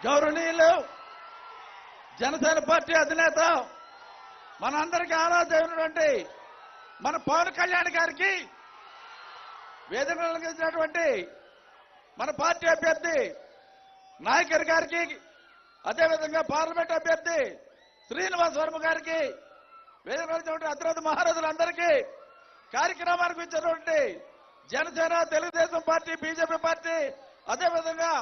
గౌరవనీయులు జనసేన పార్టీ అధినేత మనందరికీ ఆరాధ్యుడైనటువంటి మన పవన్ కళ్యాణ్ గారికి వేదిక కలిగించినటువంటి మన పార్టీ అభ్యర్థి నాయకర్ గారికి, అదేవిధంగా పార్లమెంట్ అభ్యర్థి శ్రీనివాస్ వర్మ గారికి, వేదిక కలిగినటువంటి అతిరథ మహారాజులందరికీ, కార్యక్రమానికి ఇచ్చినటువంటి Janasena, Telugu Desam party, BJP party, అదేవిధంగా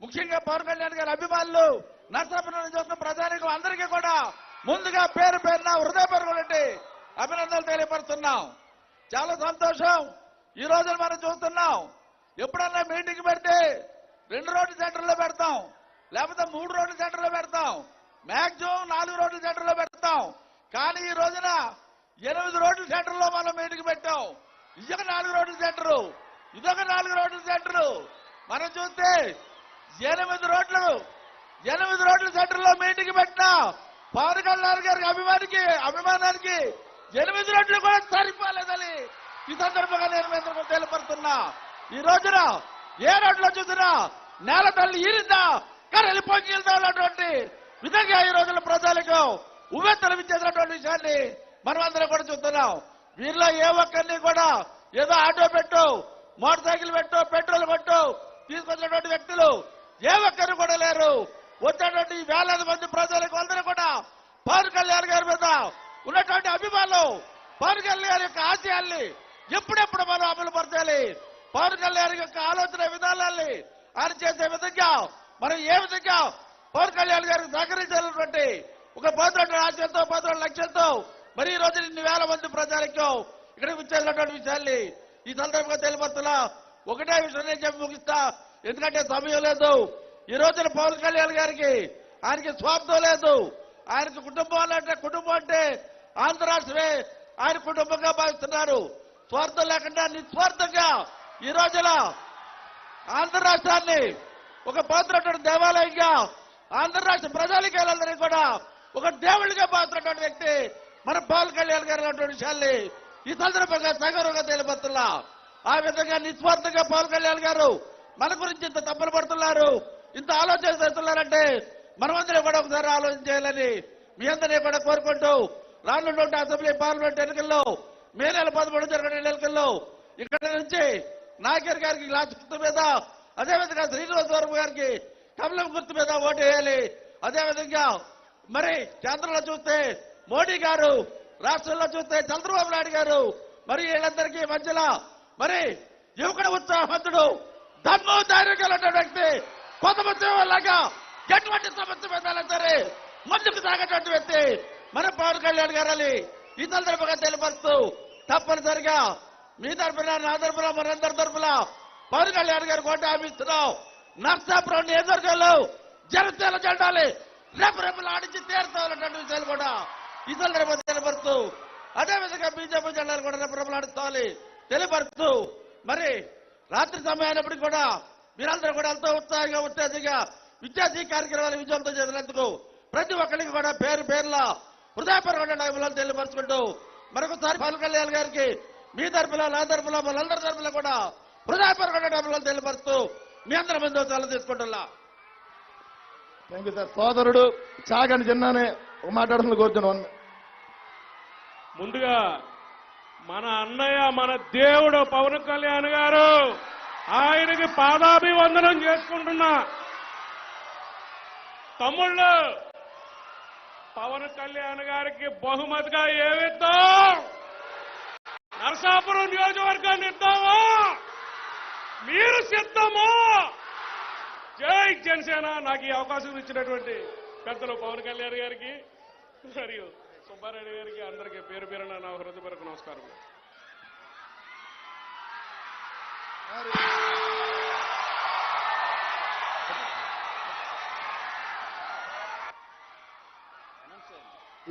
ముఖ్యంగా పవన్ కళ్యాణ్ గారి అభిమానులు, నర్సాపురం చూస్తున్న ప్రజానికి అందరికీ కూడా ముందుగా పేరు పేరున హృదయపూర్వక అభినందనలు తెలియపరుస్తున్నాం. చాలా సంతోషం. ఈ రోజు మనం చూస్తున్నాం, ఎప్పుడన్నా మీటింగ్ పెడితే 2 రోడ్ల సెంటర్లో పెడతాం, లేకపోతే 3 రోడ్ల సెంటర్లో పెడతాం, మాక్సిమం 4 రోడ్ల సెంటర్లో పెడతాం. కానీ ఈ రోజున 8 రోడ్ల సెంటర్లో మనం మీటింగ్ పెట్టాం. ఇదొక 4 రోడ్ల సెంటరు, ఇదొక 4 రోడ్ల సెంటరు. మనం చూస్తే 8 రోడ్ల సెంటర్లో మీటింగ్ పెట్టినా పవన్ కళ్యాణ్ గారికి అభిమానానికి 8 రోడ్లు కూడా సరిపోలేదని ఈ సందర్భంగా నేను మీకు తెలియపడుతున్నా. ఈ రోజున ఏ రోడ్లో చూసినా నేల తల్లి ఈరిందా కరలి పొంగిల్దా ఉన్నటువంటి విధంగా ఈ రోజున ప్రజలకు ఉవ్వెత్తనం ఇచ్చేసినటువంటి విషయాన్ని మనమందరం కూడా చూస్తున్నాం. వీరిలో ఏ ఒక్కరిని కూడా ఏదో ఆటో పెట్టు, మోటార్ సైకిల్ పెట్టు, పెట్రోల్ కొట్టు తీసుకొచ్చినటువంటి వ్యక్తులు ఏ ఒక్కరు కూడా లేరు. వచ్చేటువంటి వేలాది మంది ప్రజలకు అందరూ కూడా పవన్ కళ్యాణ్ గారి మీద ఉన్నటువంటి అభిమానులు, పవన్ కళ్యాణ్ యొక్క ఆశయాల్ని ఎప్పుడెప్పుడు మనం అమలు పరచాలి, పవన్ కళ్యాణ్ యొక్క ఆలోచన విధానాల్ని ఆయన చేసే విధంగా మనం ఏ విధంగా పవన్ కళ్యాణ్ గారికి సహకరించాలన్నటువంటి ఒక 10 ఆశయంతో 10 లక్ష్యంతో మరి ఈ రోజు ఇన్ని వేల మంది ప్రజలకు ఇక్కడికి వచ్చేసినటువంటి విషయాల్ని ఈ సందర్భంగా తెలియపరుస్తున్నా. ఒకటే విషయం నేను చెప్పి ముగిస్తా, ఎందుకంటే సమయం లేదు. ఈ రోజున పవన్ కళ్యాణ్ గారికి ఆయనకి స్వార్థం లేదు. ఆయనకి కుటుంబం అంటే ఆంధ్ర రాష్ట్రమే ఆయన కుటుంబంగా భావిస్తున్నారు. స్వార్థం లేకుండా నిస్వార్థంగా ఈ రోజున ఆంధ్ర రాష్ట్రాన్ని ఒక పవిత్రమైన దేవాలయంగా ఆంధ్ర రాష్ట్ర ప్రజానికాలందరినీ కూడా ఒక దేవుడిగా భావిస్తున్నటువంటి వ్యక్తి మన పవన్ కళ్యాణ్ గారు అటువంటి విషయాల్ని ఈ సందర్భంగా సగౌరవంగా తెలియపరుస్తున్నా. ఆ విధంగా నిస్వార్థంగా పవన్ కళ్యాణ్ గారు మన గురించి ఇంత తప్పులు పడుతున్నారు, ఇంత ఆలోచన చేస్తున్నారంటే మనమందరం కూడా ఒకసారి ఆలోచన చేయాలని మీ అందరినీ కూడా కోరుకుంటూ రానున్నటువంటి అసెంబ్లీ పార్లమెంట్ ఎన్నికల్లో మే నెల 13 జరిగిన ఎన్నికల్లో ఇక్కడ నుంచి నాయకర్ గారికి గ్లాస్ గుర్తు మీద, అదేవిధంగా శ్రీనివాస్ వర్మ గారికి కమలం గుర్తు మీద ఓటు వేయాలి. అదేవిధంగా మరి కేంద్రంలో చూస్తే మోడీ గారు, రాష్ట్రంలో చూస్తే చంద్రబాబు నాయుడు గారు, మరి వీళ్ళందరికీ మధ్యలో మరి యువకుడు ఉత్సాహవంతుడు, దమ్ము ధైర్యం కలిగిన వ్యక్తి, కొంతమంది లాగా ఎటువంటి సమస్య మీద సరే ముందుకు సాగేటువంటి వ్యక్తి మన పవన్ కళ్యాణ్ గారని ఈ సందర్భంగా తెలియపరుస్తూ తప్పనిసరిగా మీ తరఫున, నా తరఫున, మనందరి తరఫున పవన్ కళ్యాణ్ గారు కోట హామీస్తున్నాం. నర్సాపురం నియోజకవర్గంలో జనసేన జెండాలి రేపు ఆడించి తీరుతామన్నటువంటి విషయాలు కూడా ఈ సందర్భంగా తెలియపరుస్తూ, అదేవిధంగా బీజేపీ జెండాలు కూడా రేపు ఆడిస్తామని తెలియపరుస్తూ, మరి రాత్రి సమయాన్నప్పటికీ కూడా మీరందరూ కూడా ఎంతో ఉత్సాహంగా ఉత్తేజంగా విద్యార్థి కార్యక్రమాలు విజయంతో చేసినందుకు ప్రతి ఒక్కరికి కూడా పేరులా హృదయపూర్వక అభినందనలు తెలియపరుచుకుంటూ మరొకసారి పవన్ కళ్యాణ్ గారికి మీ తరఫున, నా తరఫున, మనందరి తరఫున కూడా హృదయపూర్వక అభినందనలు తెలియపరుస్తూ మీ అందరి ముందు సెలవు తీసుకుంటున్నా. Thank you sir. సోదరుడు చాగని చిన్నానే మాట్లాడుతున్న కోరుతున్నాను. ముందుగా మన అన్నయ్య, మన దేవుడు పవన్ కళ్యాణ్ గారు, ఆయనకి పాదాభివందనం చేసుకుంటున్నా. తమ్ముళ్ళు, పవన్ కళ్యాణ్ గారికి బహుమతిగా ఏమిద్దాం? నరసాపురం నియోజకవర్గాన్ని ఇద్దామా? మీరు సిద్ధమా? జై జనసేన. నాకు ఈ అవకాశం ఇచ్చినటువంటి పెద్దలు పవన్ కళ్యాణ్ గారికి మరియు సుబ్బారెడ్డి గారికి అందరికీ పేరు పేరున నా హృదయపూర్వక నమస్కారం.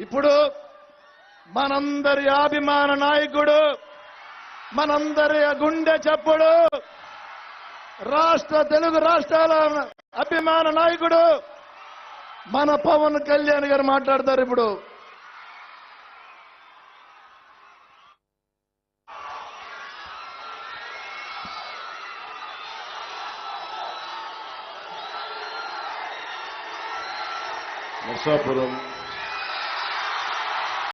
ఇప్పుడు మనందరి అభిమాన నాయకుడు, మనందరి గుండె చప్పుడు, తెలుగు రాష్ట్రాల అభిమాన నాయకుడు మన పవన్ కళ్యాణ్ గారు మాట్లాడతారు. ఇప్పుడు నర్సాపురం